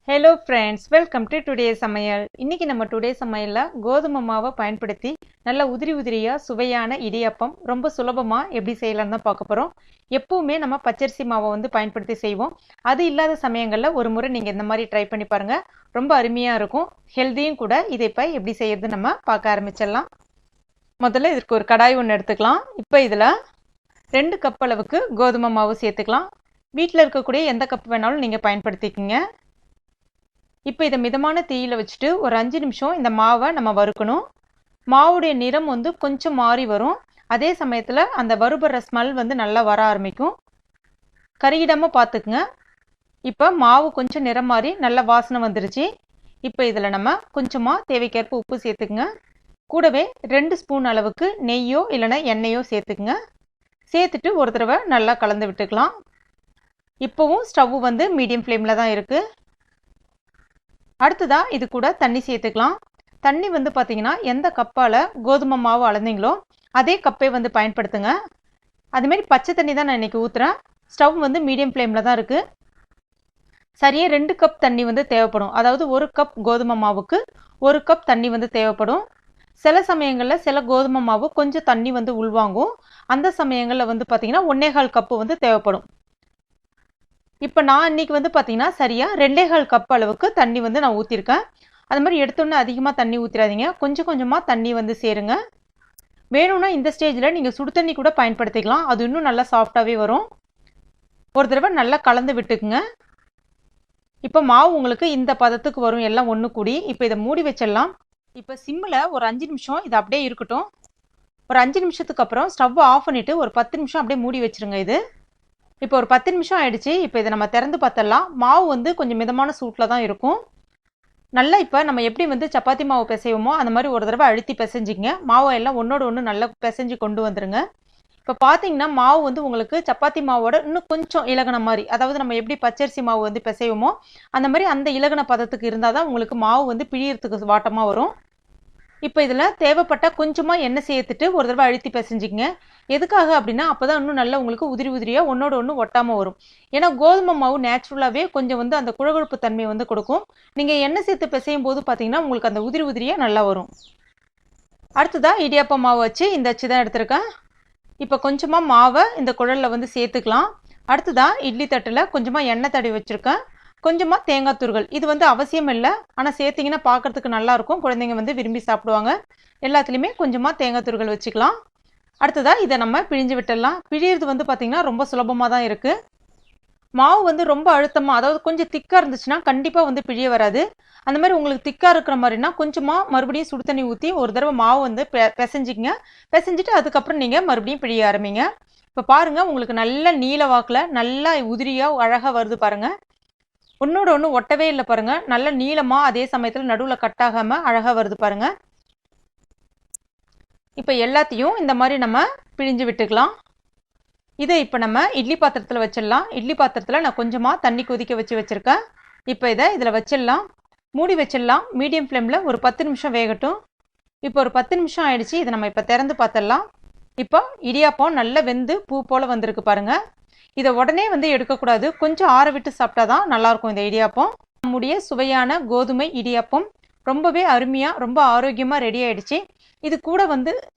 Hello friends, welcome to today's Samayal. இன்னைக்கு நம்ம today சமையல்ல கோதுமை மாவை பயன்படுத்தி நல்ல உதிரியா சுவையான இடியாப்பம் ரொம்ப சுலபமா எப்படி செய்யலாம்னு தான் பார்க்க போறோம். எப்பவுமே நம்ம பச்சரிசி மாவை பயன்படுத்தி செய்வோம். அது இல்லாத சமயங்கள்ல ஒரு முறை நீங்க இந்த மாதிரி ட்ரை பண்ணி பாருங்க. ரொம்ப அருமையா இருக்கும். ஹெல்தியும் கூட. இதை இப்ப எப்படி செய்யறது நம்ம பார்க்க ஆரம்பிச்சிடலாம். முதல்ல இதற்கு ஒரு கடாய் ஒன்று எடுத்துக்கலாம். இப்போ இதுல 2 கப் அளவுக்கு கோதுமை மாவு சேர்த்துக்கலாம். வீட்டில் இருக்கக்கூடிய எந்த கப் வேணாலும் நீங்க பயன்படுத்திக்கங்க. இப்போ இதை மிதமான தீயில வச்சுட்டு ஒரு 5 நிமிஷம் இந்த மாவை நம்ம வறுக்கணும். மாவுடைய நிறம் கொஞ்சம் மாறி வரும். அதே சமயத்துல அந்த வறுபடுற ஸ்மெல் நல்லா வர ஆரம்பிக்கும். கருகிடாம பார்த்துக்குங்க. இப்போ மாவு கொஞ்சம் நிறம் மாறி நல்ல வாசனை வந்துருச்சு. இப்போ இதில் நம்ம கொஞ்சமா தேவைக்கேற்ப உப்பு சேர்த்துக்குங்க. கூடவே 2 ஸ்பூன் அளவுக்கு நெய்யோ இல்லைன்னா எண்ணெயோ சேர்த்துக்குங்க. சேர்த்துட்டு ஒரு தடவை நல்லா கலந்து விட்டுக்கலாம். இப்போவும் ஸ்டவ் மீடியம் ஃப்ளேம்ல தான் இருக்கு. அடுத்ததா இது கூட தண்ணி சேர்த்துக்கலாம். தண்ணி பார்த்தீங்கன்னா எந்த கப்பால கோதுமை மாவு அளந்தீங்களோ அதே கப்பை பயன்படுத்துங்க. அதுமாரி பச்சை தண்ணி தான் நான் இன்னைக்கு ஊத்துறேன். ஸ்டவ் மீடியம் ஃப்ளேம்ல தான் இருக்கு. சரியா 2 கப் தண்ணி தேவைப்படும். அதாவது 1 கப் கோதுமை மாவுக்கு 1 கப் தண்ணி தேவைப்படும். சில சமயங்கள்ல சில கோதுமை மாவு கொஞ்சம் தண்ணி உள்வாங்கும். அந்த சமயங்கள்ல பார்த்தீங்கன்னா 1.25 கப்பு தேவைப்படும். இப்போ நான் இன்னைக்கு பார்த்தீங்கன்னா சரியா 2.25 கப் அளவுக்கு தண்ணி நான் ஊற்றிருக்கேன். அது மாதிரி எடுத்தோன்னே அதிகமாக தண்ணி ஊற்றிடாதீங்க. கொஞ்சம் கொஞ்சமாக தண்ணி சேருங்க. வேணும்னா இந்த ஸ்டேஜில் நீங்கள் சுடு தண்ணி கூட பயன்படுத்திக்கலாம். அது இன்னும் நல்லா சாஃப்டாகவே வரும். ஒரு தடவை நல்லா கலந்து விட்டுக்குங்க. இப்போ மாவு உங்களுக்கு இந்த பதத்துக்கு வரும், எல்லாம் ஒன்று கூடி. இப்போ இதை மூடி வச்சிடலாம். இப்போ சிம்மில் ஒரு 5 நிமிஷம் இது அப்படியே இருக்கட்டும். ஒரு 5 நிமிஷத்துக்கு அப்புறம் ஸ்டவ் ஆஃப் பண்ணிவிட்டு ஒரு 10 நிமிஷம் அப்படியே மூடி வச்சிருங்க. இது இப்போ ஒரு 10 நிமிஷம் ஆயிடுச்சு. இப்போ இதை நம்ம திறந்து பார்த்தலாம். மாவு கொஞ்சம் மிதமான சூட்டில் தான் இருக்கும். நல்லா இப்போ நம்ம எப்படி சப்பாத்தி மாவு பிசைவோமோ அந்த மாதிரி ஒரு தடவை அழுத்தி பிசைஞ்சிங்க. மாவை எல்லாம் ஒன்னோட ஒன்று நல்லா பிசைஞ்சு கொண்டு வந்துருங்க. இப்போ பார்த்தீங்கன்னா மாவு உங்களுக்கு சப்பாத்தி மாவோட இன்னும் கொஞ்சம் இலகுன மாதிரி, அதாவது நம்ம எப்படி பச்சரிசி மாவு பிசைவோமோ அந்த மாதிரி அந்த இலகுன பதத்துக்கு இருந்தால் தான் உங்களுக்கு மாவு பிழியறதுக்கு வாட்டமாக வரும். இப்போ இதில் தேவைப்பட்ட கொஞ்சமாக எண்ணெய் சேர்த்துட்டு ஒரு தடவை அழுத்தி பிசைஞ்சிங்க. எதுக்காக அப்படின்னா அப்போ தான் இன்னும் நல்லா உங்களுக்கு உதிரியாக ஒன்றோட ஒன்று ஒட்டாமல் வரும். ஏன்னா கோதுமை மாவு நேச்சுரலாகவே கொஞ்சம் அந்த குழகுழப்பு தன்மையை கொடுக்கும். நீங்கள் எண்ணெய் சேர்த்து பிசையும் போது பார்த்தீங்கன்னா உங்களுக்கு அந்த உதிரியாக நல்லா வரும். அடுத்ததாக இடியாப்ப மாவு வச்சு இந்த அச்சு தான் எடுத்திருக்கேன். இப்போ கொஞ்சமாக மாவை இந்த குழலில் சேர்த்துக்கலாம். அடுத்ததாக இட்லி தட்டில் கொஞ்சமாக எண்ணெய் தடவி வச்சுருக்கேன். கொஞ்சமாக தேங்காய் துருகள். இது அவசியம் இல்லை, ஆனால் சேர்த்திங்கன்னா பார்க்குறதுக்கு நல்லாயிருக்கும். குழந்தைங்க விரும்பி சாப்பிடுவாங்க. எல்லாத்துலேயுமே கொஞ்சமாக தேங்காய் துருகள் வச்சுக்கலாம். அடுத்ததாக இதை நம்ம பிழிஞ்சு விட்டுடலாம். பிழியிறது பார்த்திங்கன்னா ரொம்ப சுலபமாக தான் இருக்குது. மாவு ரொம்ப அழுத்தமாக, அதாவது கொஞ்சம் திக்காக இருந்துச்சுன்னா கண்டிப்பாக பிழிய வராது. அந்த மாதிரி உங்களுக்கு திக்காக இருக்கிற மாதிரினா கொஞ்சமாக மறுபடியும் சுடு தண்ணி ஊற்றி ஒரு தடவை மாவு பிசைஞ்சிக்கங்க. பிசைஞ்சிட்டு அதுக்கப்புறம் நீங்கள் மறுபடியும் பிழிய ஆரம்பிங்க. இப்போ பாருங்கள், உங்களுக்கு நல்ல நீல வாக்கில் நல்லா உதிரியாக அழகாக வருது பாருங்கள். ஒன்னோட ஒன்று ஒட்டவே இல்லை பாருங்க. நல்ல நீளமா, அதே சமயத்தில் நடுவில் கட்டாகாம அழகா வருது பாருங்க. இப்போ எல்லாத்தையும் இந்த மாதிரி நம்ம பிழிஞ்சு விட்டுக்கலாம். இதை இப்போ நம்ம இட்லி பாத்திரத்தில் வச்சிடலாம். இட்லி பாத்திரத்தில் நான் கொஞ்சமாக தண்ணி கொதிக்க வச்சிருக்கேன். இப்போ இதை இதில் வச்சிடலாம். மூடி வச்சிடலாம். மீடியம் ஃப்ளேமில் ஒரு 10 நிமிஷம் வேகட்டும். இப்போ ஒரு 10 நிமிஷம் ஆயிடுச்சு. இதை நம்ம இப்போ திறந்து பார்த்துடலாம். இப்போ இடியாப்பம் நல்லா வெந்து பூ போல் வந்திருக்கு பாருங்க. இதை உடனே எடுக்கக்கூடாது. கொஞ்சம் ஆற விட்டு சாப்பிட்டாதான் நல்லாயிருக்கும் இந்த இடியாப்பம். நம்முடைய சுவையான கோதுமை இடியாப்பம் ரொம்பவே அருமையாக ரொம்ப ஆரோக்கியமாக ரெடி ஆயிடுச்சு. இது கூட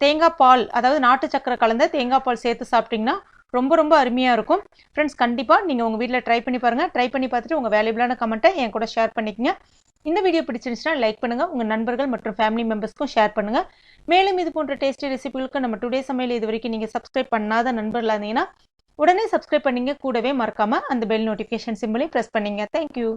தேங்காய் பால், அதாவது நாட்டு சக்கரை கலந்த தேங்காய் பால் சேர்த்து சாப்பிட்டிங்கன்னா ரொம்ப ரொம்ப அருமையாக இருக்கும். ஃப்ரெண்ட்ஸ், கண்டிப்பாக நீங்கள் உங்கள் வீட்டில் ட்ரை பண்ணி பாருங்கள். ட்ரை பண்ணி பார்த்துட்டு உங்கள் வேல்யூபிளான கமெண்ட்டை என் கூட ஷேர் பண்ணிக்கங்க. இந்த வீடியோ பிடிச்சிருந்துச்சுன்னா லைக் பண்ணுங்கள். உங்கள் நண்பர்கள் மற்றும் ஃபேமிலி மெம்பர்ஸ்க்கும் ஷேர் பண்ணுங்கள். மேலும் இது போன்ற டேஸ்டி ரெசிபிகளுக்கு நம்ம டுடே சமையல் இது வரைக்கும் நீங்கள் சப்ஸ்கிரைப் பண்ணாத நண்பர்களாக இருந்தீங்கன்னா உடனே சப்ஸ்கிரைப் பண்ணிங்க. கூடவே மறக்காம அந்த பெல் நோட்டிஃபிகேஷன் சிம்பிளையும் ப்ரெஸ் பண்ணிங்க. தேங்க்யூ.